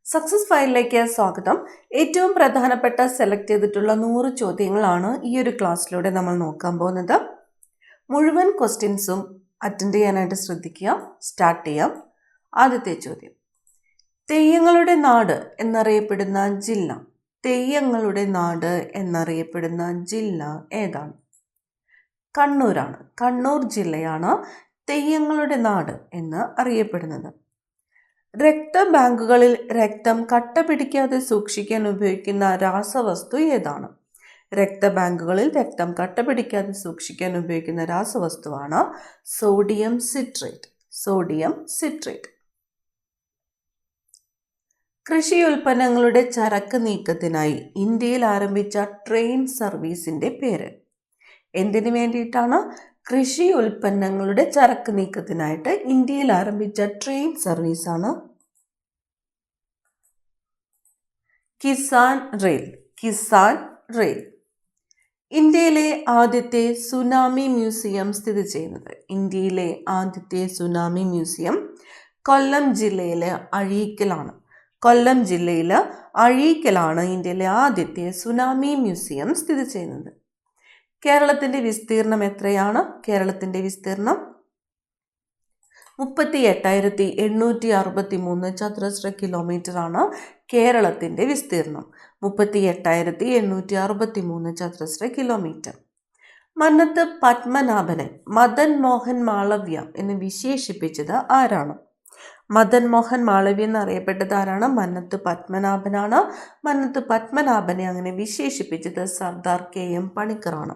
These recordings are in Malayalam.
സക്സസ് ഫയലിലേക്ക് സ്വാഗതം. ഏറ്റവും പ്രധാനപ്പെട്ട സെലക്ട് ചെയ്തിട്ടുള്ള 100 ചോദ്യങ്ങളാണ് ഈ ഒരു ക്ലാസ്സിലൂടെ നമ്മൾ നോക്കാൻ പോകുന്നത്. മുഴുവൻ ക്വസ്റ്റ്യൻസും അറ്റൻഡ് ചെയ്യാനായിട്ട് ശ്രദ്ധിക്കുക. സ്റ്റാർട്ട് ചെയ്യാം. ആദ്യത്തെ ചോദ്യം, തെയ്യങ്ങളുടെ നാട് എന്നറിയപ്പെടുന്ന ജില്ല. തെയ്യങ്ങളുടെ നാട് എന്നറിയപ്പെടുന്ന ജില്ല ഏതാണ്? കണ്ണൂരാണ്. കണ്ണൂർ ജില്ലയാണ് തെയ്യങ്ങളുടെ നാട് എന്ന് അറിയപ്പെടുന്നത്. രക്തബാങ്കുകളിൽ രക്തം കട്ട പിടിക്കാതെ സൂക്ഷിക്കാൻ ഉപയോഗിക്കുന്ന രാസവസ്തു ഏതാണ്? രക്തബാങ്കുകളിൽ രക്തം കട്ട പിടിക്കാതെ സൂക്ഷിക്കാൻ ഉപയോഗിക്കുന്ന രാസവസ്തുവാണ് സോഡിയം സിട്രേറ്റ്. Sodium citrate. കൃഷി ഉൽപ്പന്നങ്ങളുടെ ചരക്ക് നീക്കത്തിനായി ഇന്ത്യയിൽ ആരംഭിച്ച ട്രെയിൻ സർവീസിന്റെ പേര്. എന്തിനു വേണ്ടിയിട്ടാണ്? കൃഷി ഉൽപ്പന്നങ്ങളുടെ ചരക്ക് നീക്കത്തിനായിട്ട് ഇന്ത്യയിൽ ആരംഭിച്ച ട്രെയിൻ സർവീസാണ് കിസാൻ റെയിൽ. കിസാൻ റെയിൽ. ഇന്ത്യയിലെ ആദ്യത്തെ സുനാമി മ്യൂസിയം സ്ഥിതി ചെയ്യുന്നത്. ഇന്ത്യയിലെ ആദ്യത്തെ സുനാമി മ്യൂസിയം കൊല്ലം ജില്ലയിലെ അഴീക്കലാണ്. കൊല്ലം ജില്ലയിലെ അഴീക്കലാണ് ഇന്ത്യയിലെ ആദ്യത്തെ സുനാമി മ്യൂസിയം സ്ഥിതി ചെയ്യുന്നത്. കേരളത്തിന്റെ വിസ്തീർണം എത്രയാണ്? കേരളത്തിന്റെ വിസ്തീർണം 38,863 ചതുരശ്ര കിലോമീറ്റർ ആണ് കേരളത്തിന്റെ വിസ്തീർണം. 38,863 ചതുരശ്ര കിലോമീറ്റർ. മന്നത്ത് പത്മനാഭനെ മദൻ മോഹൻ മാളവ്യ എന്ന് വിശേഷിപ്പിച്ചത് ആരാണ്? മദൻ മോഹൻ മാളവ്യ എന്നറിയപ്പെട്ടത് ആരാണ്? മന്നത്ത് പത്മനാഭനാണ്. മന്നത്ത് പത്മനാഭനെ അങ്ങനെ വിശേഷിപ്പിച്ചത് സർദാർ KM പണിക്കറാണ്.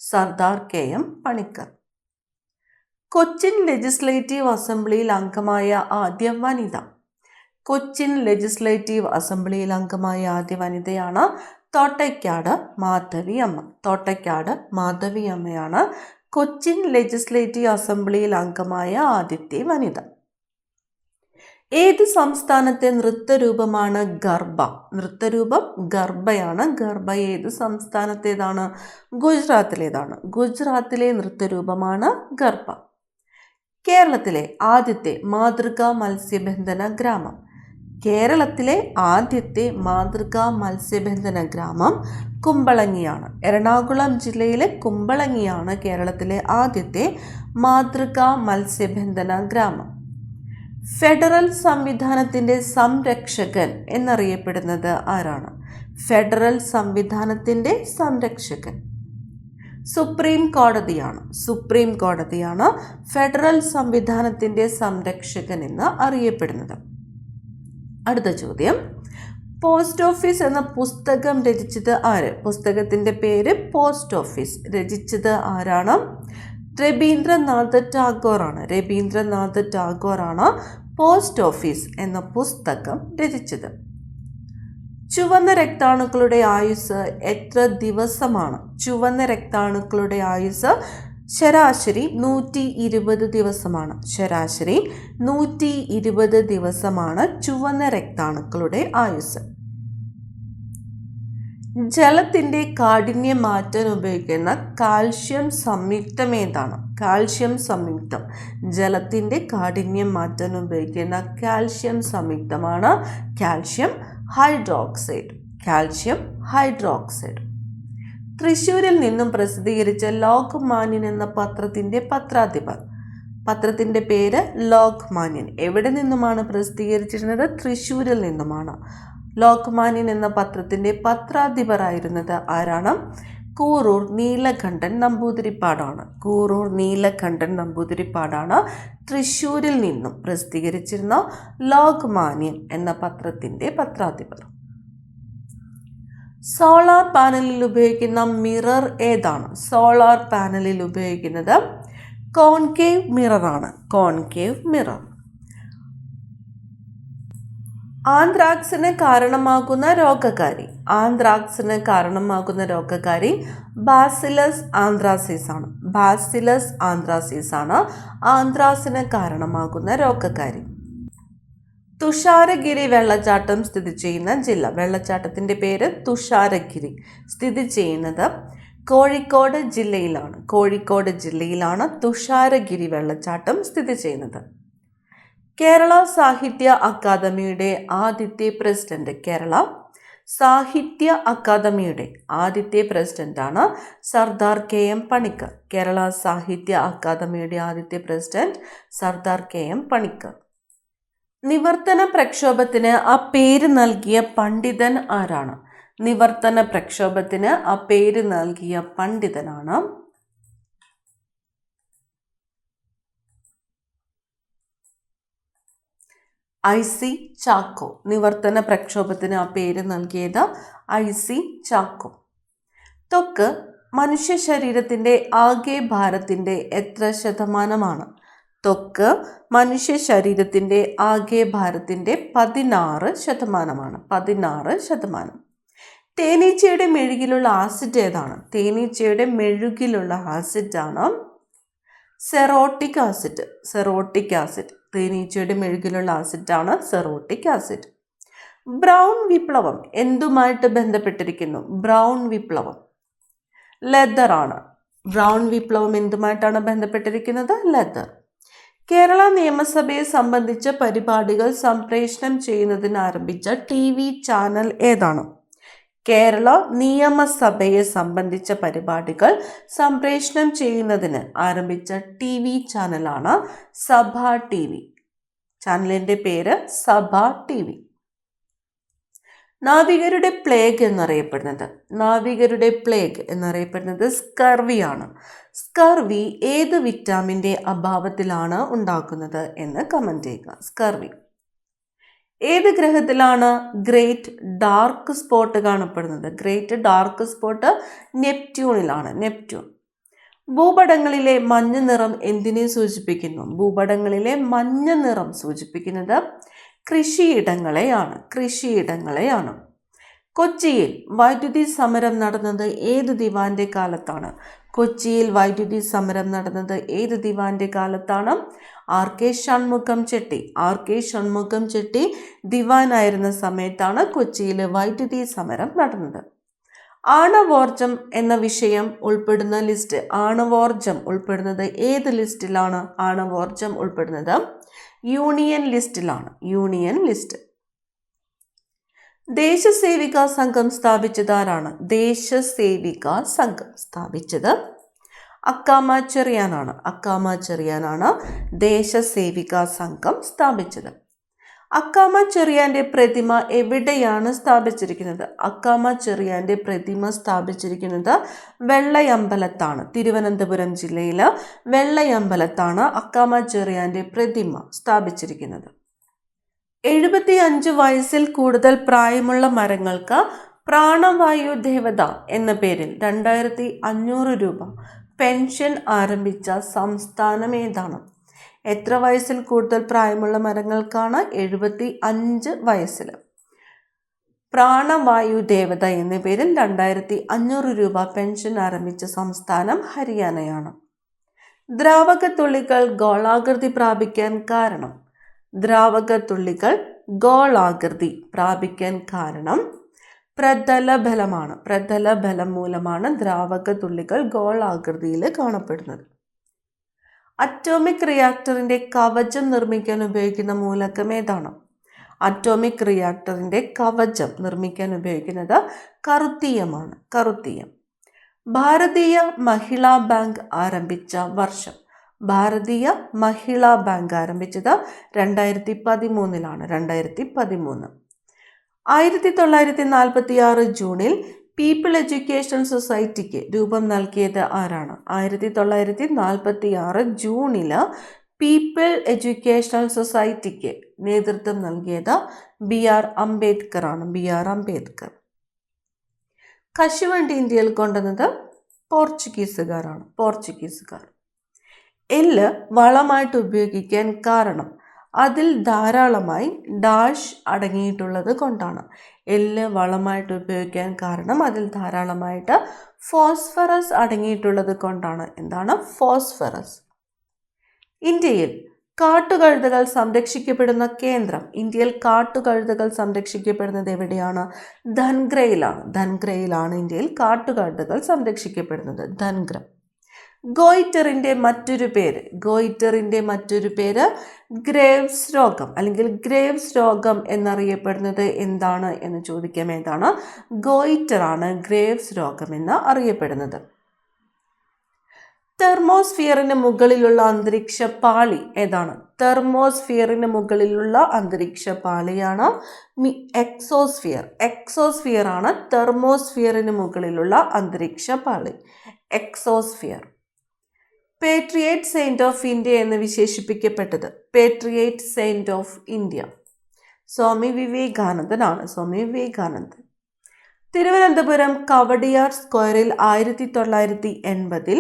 Sardar KM Panikkar. Cochin legislative അസംബ്ലിയിൽ അംഗമായ ആദ്യ വനിത. കൊച്ചിൻ ലെജിസ്ലേറ്റീവ് അസംബ്ലിയിൽ അംഗമായ ആദ്യ വനിതയാണ് തോട്ടയ്ക്കാട് മാധവി അമ്മ. തോട്ടയ്ക്കാട് മാധവി അമ്മയാണ് കൊച്ചിൻ ലെജിസ്ലേറ്റീവ് അസംബ്ലിയിൽ അംഗമായ ആദ്യത്തെ വനിത. ഏത് സംസ്ഥാനത്തെ നൃത്തരൂപമാണ് ഗർഭ? നൃത്തരൂപം ഗർഭയാണ്. ഗർഭ ഏത് സംസ്ഥാനത്തേതാണ്? ഗുജറാത്തിലേതാണ്. ഗുജറാത്തിലെ നൃത്തരൂപമാണ് ഗർഭ. കേരളത്തിലെ ആദ്യത്തെ മാതൃകാ മത്സ്യബന്ധന ഗ്രാമം. കേരളത്തിലെ ആദ്യത്തെ മാതൃകാ മത്സ്യബന്ധന ഗ്രാമം കുമ്പളങ്ങിയാണ്. എറണാകുളം ജില്ലയിലെ കുമ്പളങ്ങിയാണ് കേരളത്തിലെ ആദ്യത്തെ മാതൃകാ മത്സ്യബന്ധന ഗ്രാമം. ഫെഡറൽ സംവിധാനത്തിന്റെ സംരക്ഷകൻ എന്നറിയപ്പെടുന്നത് ആരാണ്? ഫെഡറൽ സംവിധാനത്തിന്റെ സംരക്ഷകൻ സുപ്രീം കോടതിയാണ്. സുപ്രീം കോടതിയാണ് ഫെഡറൽ സംവിധാനത്തിന്റെ സംരക്ഷകൻ എന്ന് അറിയപ്പെടുന്നത്. അടുത്ത ചോദ്യം, പോസ്റ്റ് ഓഫീസ് എന്ന പുസ്തകം രചിച്ചത് ആര്? പുസ്തകത്തിന്റെ പേര് പോസ്റ്റ് ഓഫീസ്. രചിച്ചത് ആരാണ്? രബീന്ദ്രനാഥ ടാഗോറാണ്. രബീന്ദ്രനാഥ ടാഗോറാണ് പോസ്റ്റ് ഓഫീസ് എന്ന പുസ്തകം രചിച്ചത്. ചുവന്ന രക്താണുക്കളുടെ ആയുസ് എത്ര ദിവസമാണ്? ചുവന്ന രക്താണുക്കളുടെ ആയുസ് ശരാശരി 120 ദിവസമാണ്. ശരാശരി 120 ദിവസമാണ് ചുവന്ന രക്താണുക്കളുടെ ആയുസ്. ജലത്തിന്റെ കാഠിന്യം മാറ്റാൻ ഉപയോഗിക്കുന്ന കാൽഷ്യം സംയുക്തം ഏതാണ്? കാൽഷ്യം സംയുക്തം. ജലത്തിന്റെ കാഠിന്യം മാറ്റാൻ ഉപയോഗിക്കുന്ന കാൽഷ്യം സംയുക്തമാണ് കാൽഷ്യം ഹൈഡ്രോക്സൈഡ്. Calcium hydroxide. തൃശ്ശൂരിൽ നിന്നും പ്രസിദ്ധീകരിച്ച ലോക്മാന്യൻ എന്ന പത്രത്തിന്റെ പത്രാധിപർ. പത്രത്തിന്റെ പേര് ലോക്മാന്യൻ. എവിടെ നിന്നുമാണ് പ്രസിദ്ധീകരിച്ചിരുന്നത്? തൃശ്ശൂരിൽ നിന്നുമാണ്. ലോക്മാന്യൻ എന്ന പത്രത്തിന്റെ പത്രാധിപരായിരുന്നത് ആരാണ്? കൂറൂർ നീലകണ്ഠൻ നമ്പൂതിരിപ്പാടാണ്. കൂറൂർ നീലകണ്ഠൻ നമ്പൂതിരിപ്പാടാണ് തൃശ്ശൂരിൽ നിന്നും പ്രസിദ്ധീകരിച്ചിരുന്ന ലോക്മാന്യൻ എന്ന പത്രത്തിന്റെ പത്രാധിപർ. സോളാർ പാനലിൽ ഉപയോഗിക്കുന്ന മിറർ ഏതാണ്? സോളാർ പാനലിൽ ഉപയോഗിക്കുന്നത് കോൺകേവ് മിററാണ്. Concave mirror. ആന്ത്രാക്സിന് കാരണമാകുന്ന രോഗകാരി. ആന്ത്രാക്സിന് കാരണമാകുന്ന രോഗകാരി ബാസിലസ് ആന്ത്രാസിസ് ആണ്. ബാസിലസ് ആന്ത്രാസിസ് ആണ് ആന്ത്രാക്സിന് കാരണമാകുന്ന രോഗകാരി. തുഷാരഗിരി വെള്ളച്ചാട്ടം സ്ഥിതി ചെയ്യുന്ന ജില്ല. വെള്ളച്ചാട്ടത്തിന്റെ പേര് തുഷാരഗിരി. സ്ഥിതി ചെയ്യുന്നത് കോഴിക്കോട് ജില്ലയിലാണ്. കോഴിക്കോട് ജില്ലയിലാണ് തുഷാരഗിരി വെള്ളച്ചാട്ടം സ്ഥിതി ചെയ്യുന്നത്. കേരള സാഹിത്യ അക്കാദമിയുടെ ആദ്യത്തെ പ്രസിഡന്റ്. കേരള സാഹിത്യ അക്കാദമിയുടെ ആദ്യത്തെ പ്രസിഡന്റാണ് സർദാർ KM പണിക്കർ. കേരള സാഹിത്യ അക്കാദമിയുടെ ആദ്യത്തെ പ്രസിഡന്റ് സർദാർ KM പണിക്കർ. നിവർത്തന പ്രക്ഷോഭത്തിന് ആ പേര് നൽകിയ പണ്ഡിതൻ ആരാണ്? നിവർത്തന പ്രക്ഷോഭത്തിന് ആ പേര് നൽകിയ പണ്ഡിതനാണ് IC ചാക്കോ. നിവർത്തന പ്രക്ഷോഭത്തിന് ആ പേര് നൽകിയത് IC ചാക്കോ. ത്വക്ക് മനുഷ്യ ശരീരത്തിന്റെ ആകെ ഭാരത്തിന്റെ എത്ര ശതമാനമാണ്? ത്വക്ക് മനുഷ്യ ശരീരത്തിന്റെ ആകെ ഭാരത്തിന്റെ 16%. 16%. തേനീച്ചയുടെ മെഴുകിലുള്ള ആസിഡ് ഏതാണ്? തേനീച്ചയുടെ മെഴുകിലുള്ള ആസിഡാണ് സെറോട്ടിക് ആസിഡ്. സെറോട്ടിക് ആസിഡ്. തേനീച്ചയുടെ മെഴുകിലുള്ള ആസിഡാണ് സെറോട്ടിക് ആസിഡ്. ബ്രൗൺ വിപ്ലവം എന്തുമായിട്ട് ബന്ധപ്പെട്ടിരിക്കുന്നു? ബ്രൗൺ വിപ്ലവം ലെതർ ആണ്. ബ്രൗൺ വിപ്ലവം എന്തുമായിട്ടാണ് ബന്ധപ്പെട്ടിരിക്കുന്നത്? ലെതർ. കേരള നിയമസഭയെ സംബന്ധിച്ച പരിപാടികൾ സംപ്രേഷണം ചെയ്യുന്നതിന് ആരംഭിച്ച TV ചാനൽ ഏതാണ്? കേരള നിയമസഭയെ സംബന്ധിച്ച പരിപാടികൾ സംപ്രേഷണം ചെയ്യുന്നതിന് ആരംഭിച്ച TV ചാനലാണ് സഭ TV. ചാനലിന്റെ പേര് സഭ TV. നാവികരുടെ പ്ലേഗ് എന്നറിയപ്പെടുന്നത്. നാവികരുടെ പ്ലേഗ് എന്നറിയപ്പെടുന്നത് സ്കർവിയാണ്. സ്കർവി ഏത് വിറ്റാമിൻ്റെ അഭാവത്തിലാണ് ഉണ്ടാക്കുന്നത് എന്ന് കമന്റ് ചെയ്യുക. സ്കർവി. ഏത് ഗ്രഹത്തിലാണ് ഗ്രേറ്റ് ഡാർക്ക് സ്പോട്ട് കാണപ്പെടുന്നത്? ഗ്രേറ്റ് ഡാർക്ക് സ്പോട്ട് നെപ്റ്റ്യൂണിലാണ്. നെപ്റ്റ്യൂൺ. ഭൂപടങ്ങളിലെ മഞ്ഞ നിറം എന്തിനെ സൂചിപ്പിക്കുന്നു? ഭൂപടങ്ങളിലെ മഞ്ഞ നിറം സൂചിപ്പിക്കുന്നത് കൃഷിയിടങ്ങളെയാണ്. കൃഷിയിടങ്ങളെയാണ്. കൊച്ചിയിൽ വൈദ്യുതി സമരം നടന്നത് ഏത് ദിവാന്റെ കാലത്താണ്? കൊച്ചിയിൽ വൈദ്യുതി സമരം നടന്നത് ഏത് ദിവാന്റെ കാലത്താണ്? RK ഷൺമുഖം ചെട്ടി. RK ഷൺമുഖം ചെട്ടി ദിവാനായിരുന്ന സമയത്താണ് കൊച്ചിയിൽ വൈദ്യുതി സമരം നടന്നത്. ആണവോർജം എന്ന വിഷയം ഉൾപ്പെടുന്ന ലിസ്റ്റ്. ആണവോർജം ഉൾപ്പെടുന്നത് ഏത് ലിസ്റ്റിലാണ്? ആണവോർജം ഉൾപ്പെടുന്നത് യൂണിയൻ ലിസ്റ്റിലാണ്. Union list. ദേശസേവിക സംഘം സ്ഥാപിച്ചത് ആരാണ്? ദേശസേവിക സംഘം സ്ഥാപിച്ചത് അക്കാമ ചെറിയാനാണ്. അക്കാമ ചെറിയാനാണ് ദേശസേവിക സംഘം സ്ഥാപിച്ചത്. അക്കാമ ചെറിയാന്റെ പ്രതിമ എവിടെയാണ് സ്ഥാപിച്ചിരിക്കുന്നത്? അക്കാമ ചെറിയാന്റെ പ്രതിമ സ്ഥാപിച്ചിരിക്കുന്നത് വെള്ളയമ്പലത്താണ്. തിരുവനന്തപുരം ജില്ലയിലെ വെള്ളയമ്പലത്താണ് അക്കാമ ചെറിയാന്റെ പ്രതിമ സ്ഥാപിച്ചിരിക്കുന്നത്. 75 വയസ്സിൽ കൂടുതൽ പ്രായമുള്ള മരങ്ങൾക്ക് പ്രാണവായു ദേവത എന്ന പേരിൽ 2500 രൂപ പെൻഷൻ ആരംഭിച്ച സംസ്ഥാനം ഏതാണ്? എത്ര വയസ്സിൽ കൂടുതൽ പ്രായമുള്ള മരങ്ങൾക്കാണ്? 75 വയസ്സിൽ പ്രാണവായു ദേവത എന്ന പേരിൽ 2500 രൂപ പെൻഷൻ ആരംഭിച്ച സംസ്ഥാനം ഹരിയാനയാണ്. ദ്രാവകത്തുള്ളികൾ ഗോളാകൃതി പ്രാപിക്കാൻ കാരണം? ദ്രാവകത്തുള്ളികൾ ഗോളാകൃതി പ്രാപിക്കാൻ കാരണം പ്രതലബലമാണ്. പ്രതലബലം മൂലമാണ് ദ്രാവകത്തുള്ളികൾ ഗോളാകൃതിയിൽ കാണപ്പെടുന്നത്. അറ്റോമിക് റിയാക്ടറിന്റെ കവചം നിർമ്മിക്കാൻ ഉപയോഗിക്കുന്ന മൂലകം ഏതാണ്? അറ്റോമിക് റിയാക്ടറിന്റെ കവചം നിർമ്മിക്കാൻ ഉപയോഗിക്കുന്നത് കറുത്തീയമാണ്. കറുത്തീയം. ഭാരതീയ മഹിളാ ബാങ്ക് ആരംഭിച്ച വർഷം? ഭാരതീയ മഹിളാ ബാങ്ക് ആരംഭിച്ചത് 2013 2013. 1946 ജൂണിൽ പീപ്പിൾ എഡ്യൂക്കേഷണൽ സൊസൈറ്റിക്ക് രൂപം നൽകിയത് ആരാണ്? 1946 ജൂണിൽ പീപ്പിൾ എഡ്യൂക്കേഷണൽ സൊസൈറ്റിക്ക് നേതൃത്വം നൽകിയത് BR അംബേദ്കർ ആണ്. BR അംബേദ്കർ. കശുവണ്ടി ഇന്ത്യയിൽ കൊണ്ടുവന്നത് പോർച്ചുഗീസുകാരാണ്. പോർച്ചുഗീസുകാർ. എല്ല് വളമായിട്ട് ഉപയോഗിക്കാൻ കാരണം? അതിൽ ധാരാളമായി ഡാഷ് അടങ്ങിയിട്ടുള്ളത് കൊണ്ടാണ്. എല്ല് വളമായിട്ട് ഉപയോഗിക്കാൻ കാരണം അതിൽ ധാരാളമായിട്ട് ഫോസ്ഫറസ് അടങ്ങിയിട്ടുള്ളത് കൊണ്ടാണ്. എന്താണ് ഫോസ്ഫറസ്? ഇന്ത്യയിൽ കാട്ടുകഴുതകൾ സംരക്ഷിക്കപ്പെടുന്ന കേന്ദ്രം? ഇന്ത്യയിൽ കാട്ടുകഴുതകൾ സംരക്ഷിക്കപ്പെടുന്നത് എവിടെയാണ്? ധൻഗ്രയിലാണ്. ധൻഗ്രയിലാണ് ഇന്ത്യയിൽ കാട്ടുകഴുതകൾ സംരക്ഷിക്കപ്പെടുന്നത്. ധൻഗ്ര. ഗോയിറ്ററിൻ്റെ മറ്റൊരു പേര് ഗ്രേവ്സ് രോഗം അല്ലെങ്കിൽ ഗ്രേവ്സ് രോഗം എന്നറിയപ്പെടുന്നത് എന്താണ് എന്ന് ചോദിക്കാം. ഏതാണ്? ഗോയിറ്റർ ആണ് ഗ്രേവ്സ് രോഗം എന്ന് അറിയപ്പെടുന്നത്. തെർമോസ്ഫിയറിന് മുകളിലുള്ള അന്തരീക്ഷ പാളി ഏതാണ്? തെർമോസ്ഫിയറിന് മുകളിലുള്ള അന്തരീക്ഷ പാളിയാണ് എക്സോസ്ഫിയർ. എക്സോസ്ഫിയർ ആണ് തെർമോസ്ഫിയറിന് മുകളിലുള്ള അന്തരീക്ഷ പാളി, exosphere. Patriot Saint of India എന്ന് വിശേഷിപ്പിക്കപ്പെട്ടത്, പേട്രിയറ്റ് സെയിന്റ് ഓഫ് ഇന്ത്യ സ്വാമി വിവേകാനന്ദനാണ്. തിരുവനന്തപുരം കവടിയാർ സ്ക്വയറിൽ 1980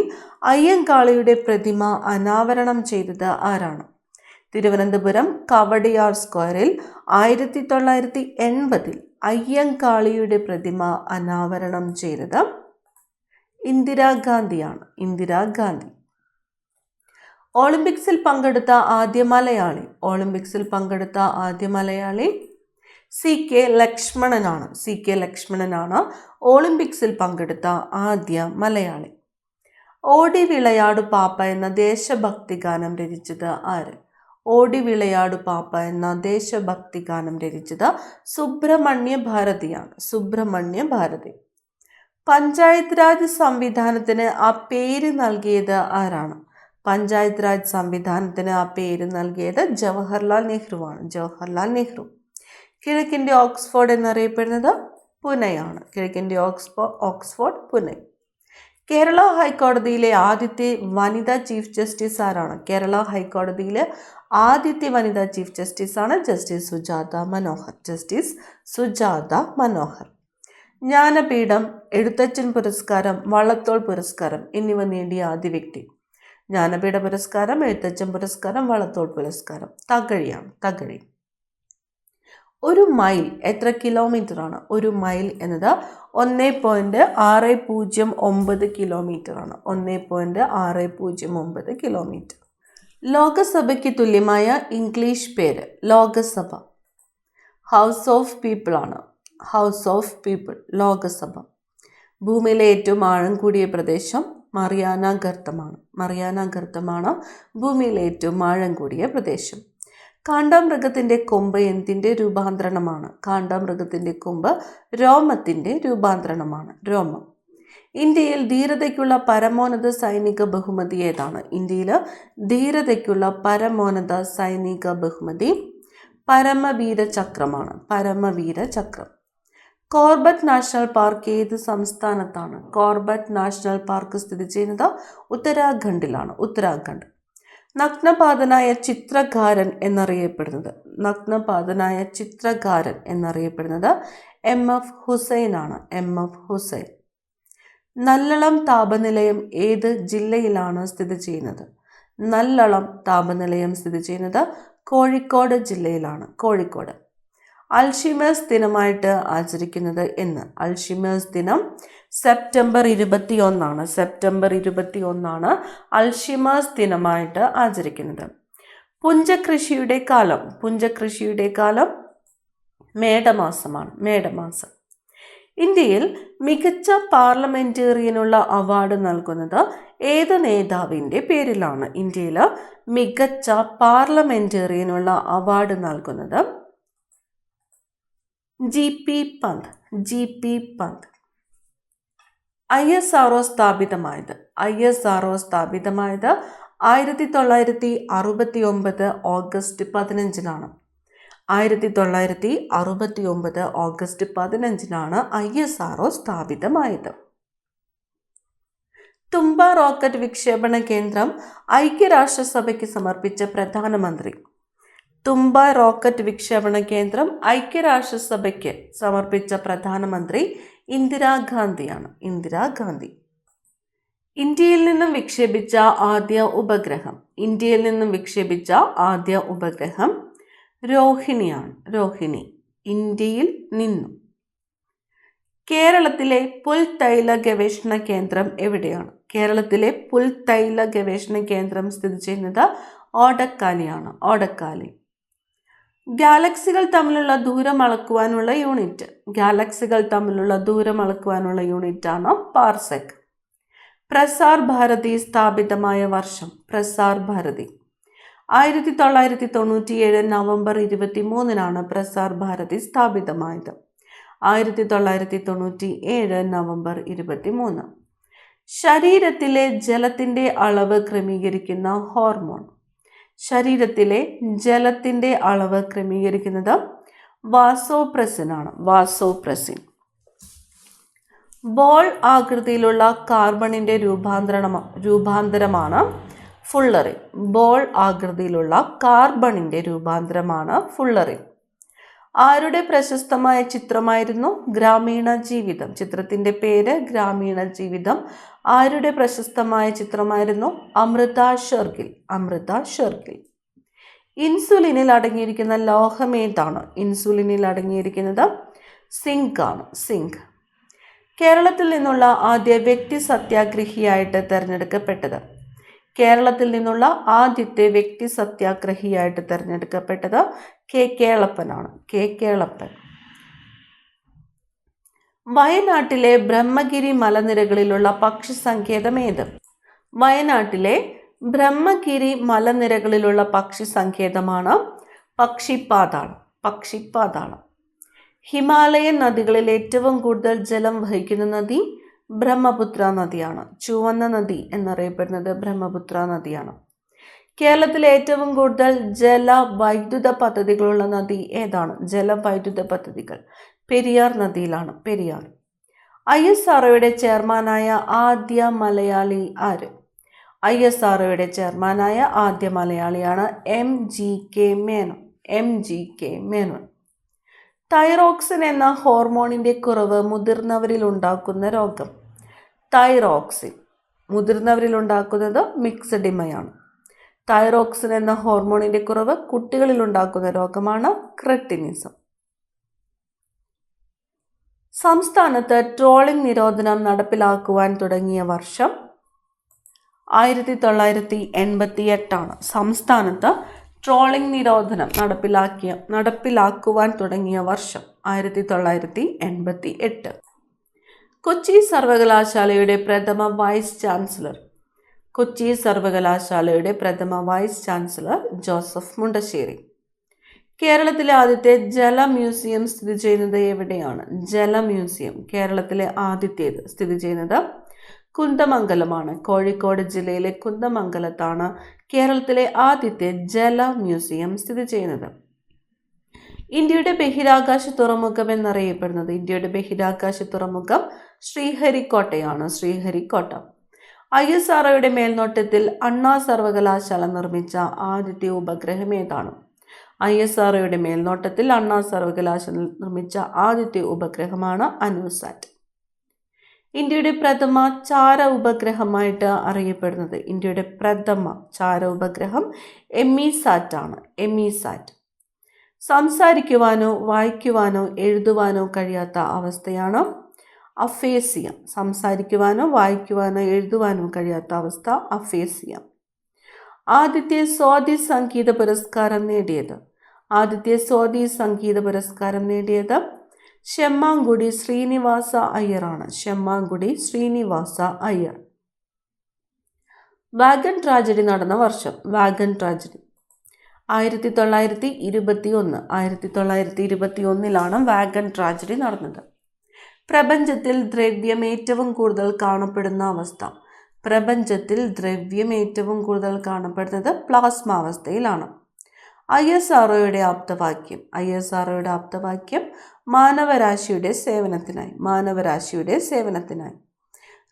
അയ്യങ്കാളിയുടെ പ്രതിമ അനാവരണം ചെയ്തത് ആരാണ്? തിരുവനന്തപുരം കവടിയാർ സ്ക്വയറിൽ 1980 അയ്യങ്കാളിയുടെ പ്രതിമ അനാവരണം ചെയ്തത് ഇന്ദിരാഗാന്ധിയാണ്. ഒളിമ്പിക്സിൽ പങ്കെടുത്ത ആദ്യ മലയാളി CK ലക്ഷ്മണനാണ് ഒളിമ്പിക്സിൽ പങ്കെടുത്ത ആദ്യ മലയാളി. ഓടി വിളയാടു പാപ്പ എന്ന ദേശഭക്തി ഗാനം രചിച്ചത് ആര്? ഓടി വിളയാടു പാപ്പ എന്ന ദേശഭക്തി ഗാനം രചിച്ചത് സുബ്രഹ്മണ്യ ഭാരതി. പഞ്ചായത്ത് രാജ് സംവിധാനത്തിന് ആ പേര് നൽകിയത് ആരാണ്? പഞ്ചായത്ത് രാജ് സംവിധാനത്തിന് ആ പേര് നൽകിയത് ജവഹർലാൽ നെഹ്റു. കിഴക്കിൻ്റെ ഓക്സ്ഫോർഡ് എന്നറിയപ്പെടുന്നത് പുനെയാണ്. പുനെ. കേരള ഹൈക്കോടതിയിലെ ആദ്യത്തെ വനിതാ ചീഫ് ജസ്റ്റിസ് ആരാണ്? കേരള ഹൈക്കോടതിയിലെ ആദ്യത്തെ വനിതാ ചീഫ് ജസ്റ്റിസ് ആണ് ജസ്റ്റിസ് സുജാത മനോഹർ. ജ്ഞാനപീഠം, എഴുത്തച്ഛൻ പുരസ്കാരം, വള്ളത്തോൾ പുരസ്കാരം എന്നിവ നേടിയ ആദ്യ വ്യക്തി. ജ്ഞാനപീഠ പുരസ്കാരം, എഴുത്തച്ഛൻ പുരസ്കാരം, വള്ളത്തോൾ പുരസ്കാരം. തകഴി. ഒരു മൈൽ എത്ര കിലോമീറ്റർ ആണ്? ഒരു മൈൽ എന്നത് 1.609 കിലോമീറ്റർ ആണ്. 1.609 കിലോമീറ്റർ. ലോകസഭയ്ക്ക് തുല്യമായ ഇംഗ്ലീഷ് പേര്? ലോകസഭ ഹൗസ് ഓഫ് പീപ്പിൾ ആണ്. ലോകസഭ. ഭൂമിയിലെ ഏറ്റവും ആഴം കൂടിയ പ്രദേശം മറിയാന ഗർത്തമാണ് ഭൂമിയിലെ ഏറ്റവും ആഴം കൂടിയ പ്രദേശം. കാണ്ടാമൃഗത്തിൻ്റെ കൊമ്പ് എന്തിൻ്റെ രൂപാന്തരണമാണ്? കാണ്ടാമൃഗത്തിൻ്റെ കൊമ്പ് രോമത്തിൻ്റെ രൂപാന്തരണമാണ്, രോമം. ഇന്ത്യയിൽ ധീരതയ്ക്കുള്ള പരമോന്നത സൈനിക ബഹുമതി ഏതാണ്? ഇന്ത്യയിൽ ധീരതയ്ക്കുള്ള പരമോന്നത സൈനിക ബഹുമതി പരമവീര ചക്രം. കോർബറ്റ് നാഷണൽ പാർക്ക് ഏത് സംസ്ഥാനത്താണ്? കോർബറ്റ് നാഷണൽ പാർക്ക് സ്ഥിതി ചെയ്യുന്നത് ഉത്തരാഖണ്ഡ്. നഗ്നപാതനായ ചിത്രകാരൻ എന്നറിയപ്പെടുന്നത് MF ഹുസൈൻ ആണ്. നല്ലളം താപനിലയം ഏത് ജില്ലയിലാണ് സ്ഥിതി ചെയ്യുന്നത്? നല്ലളം താപനിലയം സ്ഥിതി ചെയ്യുന്നത് കോഴിക്കോട് ജില്ലയിലാണ്. അൽഷിമേഴ്സ് ദിനമായിട്ട് ആചരിക്കുന്നത് എന്ന്? അൽഷിമേഴ്സ് ദിനം സെപ്റ്റംബർ 21 അൽഷിമേഴ്സ് ദിനമായിട്ട് ആചരിക്കുന്നത്. പുഞ്ചകൃഷിയുടെ കാലം മേടമാസം. ഇന്ത്യയിൽ മികച്ച പാർലമെന്റേറിയനുള്ള അവാർഡ് നൽകുന്നത് ഏത് നേതാവിൻ്റെ പേരിലാണ്? ഇന്ത്യയിൽ മികച്ച പാർലമെന്റേറിയനുള്ള അവാർഡ് നൽകുന്നത് GP പന്ത്. ISRO സ്ഥാപിതമായത് 1969 ഓഗസ്റ്റ് 15 1969 ഓഗസ്റ്റ് 15 ISRO സ്ഥാപിതമായത്. തുമ്പ റോക്കറ്റ് വിക്ഷേപണ കേന്ദ്രം ഐക്യരാഷ്ട്രസഭയ്ക്ക് സമർപ്പിച്ച പ്രധാനമന്ത്രി? തുമ്പ റോക്കറ്റ് വിക്ഷേപണ കേന്ദ്രം ഐക്യരാഷ്ട്രസഭയ്ക്ക് സമർപ്പിച്ച പ്രധാനമന്ത്രി ഇന്ദിരാഗാന്ധിയാണ്. ഇന്ത്യയിൽ നിന്നും വിക്ഷേപിച്ച ആദ്യ ഉപഗ്രഹം രോഹിണി. ഇന്ത്യയിൽ നിന്നും. കേരളത്തിലെ പുൽത്തൈല ഗവേഷണ കേന്ദ്രം എവിടെയാണ്? കേരളത്തിലെ പുൽത്തൈല ഗവേഷണ കേന്ദ്രം സ്ഥിതി ചെയ്യുന്നത് ഓടക്കാലി. ഗാലക്സികൾ തമ്മിലുള്ള ദൂരം അളക്കുവാനുള്ള യൂണിറ്റ് ആണ് പാർസെക്. പ്രസാർ ഭാരതി സ്ഥാപിതമായ വർഷം. പ്രസാർ ഭാരതി 1997 നവംബർ 23 പ്രസാർ ഭാരതി സ്ഥാപിതമായത്. 1997 നവംബർ 23. ശരീരത്തിലെ ജലത്തിന്റെ അളവ് ക്രമീകരിക്കുന്ന ഹോർമോൺ. ശരീരത്തിലെ ജലത്തിന്റെ അളവ് ക്രമീകരിക്കുന്നത് വാസോപ്രസിൻ ആണ്. വാസോപ്രസിൻ. ബോൾ ആകൃതിയിലുള്ള കാർബണിന്റെ രൂപാന്തരമാണ് ഫുള്ളറിൻ. ബോൾ ആകൃതിയിലുള്ള കാർബണിന്റെ രൂപാന്തരമാണ് ഫുള്ളറിൻ. ആരുടെ പ്രശസ്തമായ ചിത്രമായിരുന്നു ഗ്രാമീണ ജീവിതം? ചിത്രത്തിന്റെ പേര് ഗ്രാമീണ ജീവിതം. ആരുടെ പ്രശസ്തമായ ചിത്രമായിരുന്നു? അമൃത ഷെർഗിൽ. അമൃത ഷെർഗിൽ. ഇൻസുലിനിൽ അടങ്ങിയിരിക്കുന്ന ലോഹം ഏതാണ്? ഇൻസുലിനിൽ അടങ്ങിയിരിക്കുന്നത് സിങ്ക് ആണ്. സിങ്ക്. കേരളത്തിൽ നിന്നുള്ള ആദ്യ വ്യക്തി സത്യാഗ്രഹിയായിട്ട് തിരഞ്ഞെടുക്കപ്പെട്ടത്. കേരളത്തിൽ നിന്നുള്ള ആദ്യത്തെ വ്യക്തി സത്യാഗ്രഹിയായിട്ട് തിരഞ്ഞെടുക്കപ്പെട്ടത് കെ കേളപ്പനാണ്. കെ കേളപ്പൻ. വയനാട്ടിലെ ബ്രഹ്മഗിരി മലനിരകളിലുള്ള പക്ഷി സങ്കേതം ഏത്? വയനാട്ടിലെ ബ്രഹ്മഗിരി മലനിരകളിലുള്ള പക്ഷി സങ്കേതമാണ് പക്ഷിപ്പാതാളം. പക്ഷിപ്പാതാളം. ഹിമാലയൻ നദികളിൽ ഏറ്റവും കൂടുതൽ ജലം വഹിക്കുന്ന നദി ബ്രഹ്മപുത്ര നദിയാണ്. ചുവന്ന നദി എന്നറിയപ്പെടുന്നത് ബ്രഹ്മപുത്ര നദിയാണ്. കേരളത്തിലെ ഏറ്റവും കൂടുതൽ ജലവൈദ്യുത പദ്ധതികളുള്ള നദി ഏതാണ്? ജലവൈദ്യുത പദ്ധതികൾ പെരിയാർ നദിയിലാണ്. പെരിയാർ. ISROയുടെ ചെയർമാനായ ആദ്യ മലയാളി ആര്? ISROയുടെ ചെയർമാനായ ആദ്യ മലയാളിയാണ് MGK Menon. MGK Menon. Thyroxine എന്ന ഹോർമോണിന്റെ കുറവ് മുതിർന്നവരിൽ ഉണ്ടാക്കുന്ന രോഗം. തൈറോക്സിൻ മുതിർന്നവരിൽ ഉണ്ടാക്കുന്നത് മിക്സഡിമയാണ്. തൈറോക്സിൻ എന്ന ഹോർമോണിന്റെ കുറവ് കുട്ടികളിൽ ഉണ്ടാക്കുന്ന രോഗമാണ് ക്രെട്ടിനിസം. സംസ്ഥാനത്ത് ട്രോളിംഗ് നിരോധനം നടപ്പിലാക്കുവാൻ തുടങ്ങിയ വർഷം 1988. സംസ്ഥാനത്ത് ട്രോളിംഗ് നിരോധനം നടപ്പിലാക്കുവാൻ തുടങ്ങിയ വർഷം 1988. കൊച്ചി സർവകലാശാലയുടെ പ്രഥമ വൈസ് ചാൻസലർ. കൊച്ചി സർവകലാശാലയുടെ പ്രഥമ വൈസ് ചാൻസലർ ജോസഫ് മുണ്ടശ്ശേരി. കേരളത്തിലെ ആദ്യത്തെ ജല മ്യൂസിയം സ്ഥിതി ചെയ്യുന്നത് എവിടെയാണ്? ജല മ്യൂസിയം കേരളത്തിലെ ആദ്യത്തേത് സ്ഥിതി ചെയ്യുന്നത് കുന്ദമംഗലമാണ്. കോഴിക്കോട് ജില്ലയിലെ കുന്ദമംഗലത്താണ് കേരളത്തിലെ ആദ്യത്തെ ജല മ്യൂസിയം സ്ഥിതി ചെയ്യുന്നത്. ഇന്ത്യയുടെ ബഹിരാകാശ തുറമുഖം എന്നറിയപ്പെടുന്നത്. ഇന്ത്യയുടെ ബഹിരാകാശ തുറമുഖം ശ്രീഹരിക്കോട്ടയാണ്. ശ്രീഹരിക്കോട്ട. ISROയുടെ മേൽനോട്ടത്തിൽ അണ്ണാ സർവകലാശാല നിർമ്മിച്ച ആദ്യത്തെ ഉപഗ്രഹം ഏതാണ്? ISROയുടെ മേൽനോട്ടത്തിൽ അണ്ണാ സർവകലാശാല നിർമ്മിച്ച ആദ്യത്തെ ഉപഗ്രഹമാണ് അനൂസാറ്റ്. ഇന്ത്യയുടെ പ്രഥമ ചാര ഉപഗ്രഹമായിട്ട് അറിയപ്പെടുന്നത്. ഇന്ത്യയുടെ പ്രഥമ ചാര ഉപഗ്രഹം എമിസാറ്റ് ആണ്. എമിസാറ്റ്. സംസാരിക്കുവാനോ വായിക്കുവാനോ എഴുതുവാനോ കഴിയാത്ത അവസ്ഥയാണ് അഫേസിയ. സംസാരിക്കുവാനോ വായിക്കുവാനോ എഴുതുവാനോ കഴിയാത്ത അവസ്ഥ അഫേസിയ. ആദ്യത്തെ സ്വാതി സംഗീത പുരസ്കാരം നേടിയത്. ആദ്യത്തെ സ്വാതി സംഗീത പുരസ്കാരം നേടിയത് ശെമ്മാങ്കുടി ശ്രീനിവാസ അയ്യറാണ്. ശെമ്മാങ്കുടി ശ്രീനിവാസ അയ്യർ. വാഗൺ ട്രാജഡി നടന്ന വർഷം. Wagon tragedy 1921. 1921 വാഗൺ ട്രാജഡി നടന്നത്. പ്രപഞ്ചത്തിൽ ദ്രവ്യം ഏറ്റവും കൂടുതൽ കാണപ്പെടുന്ന അവസ്ഥ. പ്രപഞ്ചത്തിൽ ദ്രവ്യം ഏറ്റവും കൂടുതൽ കാണപ്പെടുന്നത് പ്ലാസ്മാവസ്ഥയിലാണ്. ISROയുടെ ആപ്തവാക്യം. ISROയുടെ ആപ്തവാക്യം മാനവരാശിയുടെ സേവനത്തിനായി. മാനവരാശിയുടെ സേവനത്തിനായി.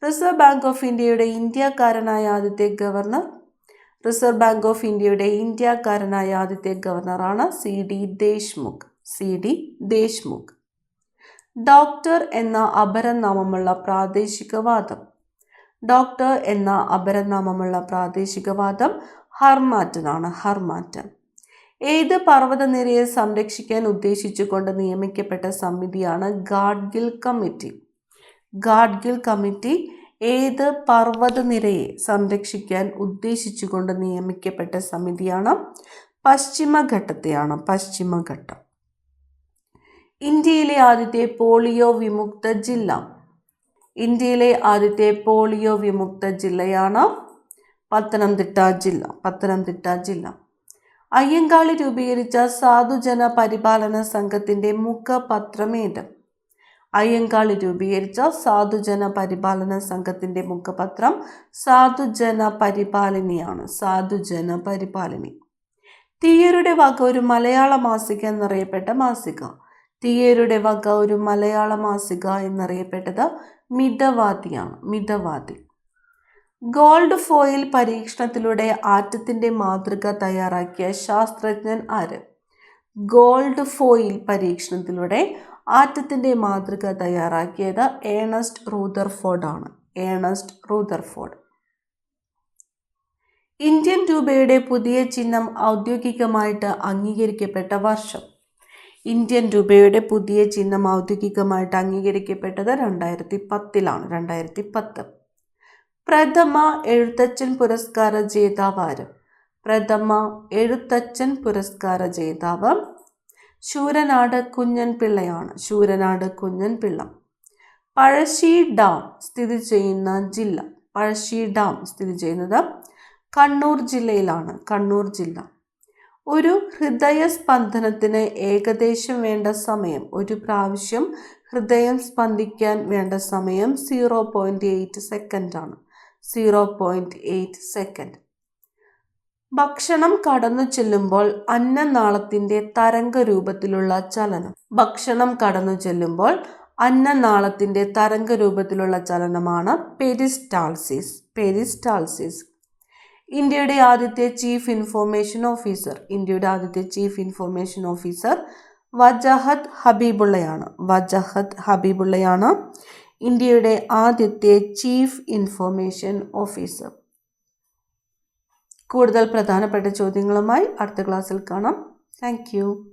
റിസർവ് ബാങ്ക് ഓഫ് ഇന്ത്യയുടെ ഇന്ത്യക്കാരനായ ആദ്യത്തെ ഗവർണർ. റിസർവ് ബാങ്ക് ഓഫ് ഇന്ത്യയുടെ ഇന്ത്യക്കാരനായ ആദ്യത്തെ ഗവർണറാണ് CD Deshmukh. CD Deshmukh. Doctor എന്ന അപരനാമമുള്ള പ്രാദേശികവാദം. ഡോക്ടർ എന്ന അപരനാമമുള്ള പ്രാദേശികവാദം ഹർമാറ്റൻ ആണ്. ഹർമാറ്റൻ. ഏത് പർവ്വതനിരയെ സംരക്ഷിക്കാൻ ഉദ്ദേശിച്ചുകൊണ്ട് നിയമിക്കപ്പെട്ട സമിതിയാണ് ഗാഡ്ഗിൽ കമ്മിറ്റി? ഗാഡ്ഗിൽ കമ്മിറ്റി ഏത് പർവ്വതനിരയെ സംരക്ഷിക്കാൻ ഉദ്ദേശിച്ചുകൊണ്ട് നിയമിക്കപ്പെട്ട സമിതിയാണ്? പശ്ചിമഘട്ടത്തെയാണ്. പശ്ചിമഘട്ടം. ഇന്ത്യയിലെ ആദ്യത്തെ പോളിയോ വിമുക്ത ജില്ല. ഇന്ത്യയിലെ ആദ്യത്തെ പോളിയോ വിമുക്ത ജില്ലയാണ് പത്തനംതിട്ട ജില്ല. അയ്യങ്കാളി രൂപീകരിച്ച സാധുജന പരിപാലന സംഘത്തിന്റെ മുഖപത്രം ഏത്? അയ്യങ്കാളി രൂപീകരിച്ച സാധുജന പരിപാലന സംഘത്തിന്റെ മുഖപത്രം സാധുജന പരിപാലിനിയാണ്. തീയരുടെ വക ഒരു മലയാള മാസിക എന്നറിയപ്പെട്ടത് മിതവാദിയാണ്. ഗോൾഡ് ഫോയിൽ പരീക്ഷണത്തിലൂടെ ആറ്റത്തിന്റെ മാതൃക തയ്യാറാക്കിയ ശാസ്ത്രജ്ഞൻ ആര്? ഗോൾഡ് ഫോയിൽ പരീക്ഷണത്തിലൂടെ ആറ്റത്തിന്റെ മാതൃക തയ്യാറാക്കിയത് ഏണസ്റ്റ് റൂദർഫോർഡ്. ഇന്ത്യൻ രൂപയുടെ പുതിയ ചിഹ്നം ഔദ്യോഗികമായിട്ട് അംഗീകരിക്കപ്പെട്ട വർഷം? ഇന്ത്യൻ രൂപയുടെ പുതിയ ചിഹ്നം ഔദ്യോഗികമായിട്ട് അംഗീകരിക്കപ്പെട്ടത് 2010. പ്രഥമ എഴുത്തച്ഛൻ പുരസ്കാര ജേതാവ് ആര്? ശൂരനാട് കുഞ്ഞൻ പിള്ള. പഴശ്ശി ഡാം സ്ഥിതി ചെയ്യുന്നത് കണ്ണൂർ ജില്ല. ഒരു ഹൃദയസ്പന്ദനത്തിന് ഏകദേശം വേണ്ട സമയം, ഒരു പ്രാവശ്യം ഹൃദയം സ്പന്ദിക്കാൻ വേണ്ട സമയം 0.8 സെക്കൻഡാണ്. 0.8 സെക്കൻഡ്. ഭക്ഷണം കടന്നു ചെല്ലുമ്പോൾ അന്നനാളത്തിന്റെ തരംഗരൂപത്തിലുള്ള ചലനമാണ് പെരിസ്റ്റാൾസിസ്. ഇന്ത്യയുടെ ആദ്യത്തെ ചീഫ് ഇൻഫർമേഷൻ ഓഫീസർ വജഹത് ഹബീബുള്ളയാണ് ഇന്ത്യയുടെ ആദ്യത്തെ ചീഫ് ഇൻഫർമേഷൻ ഓഫീസർ. കൂടുതൽ പ്രധാനപ്പെട്ട ചോദ്യങ്ങളുമായി അടുത്ത ക്ലാസ്സിൽ കാണാം. Thank you.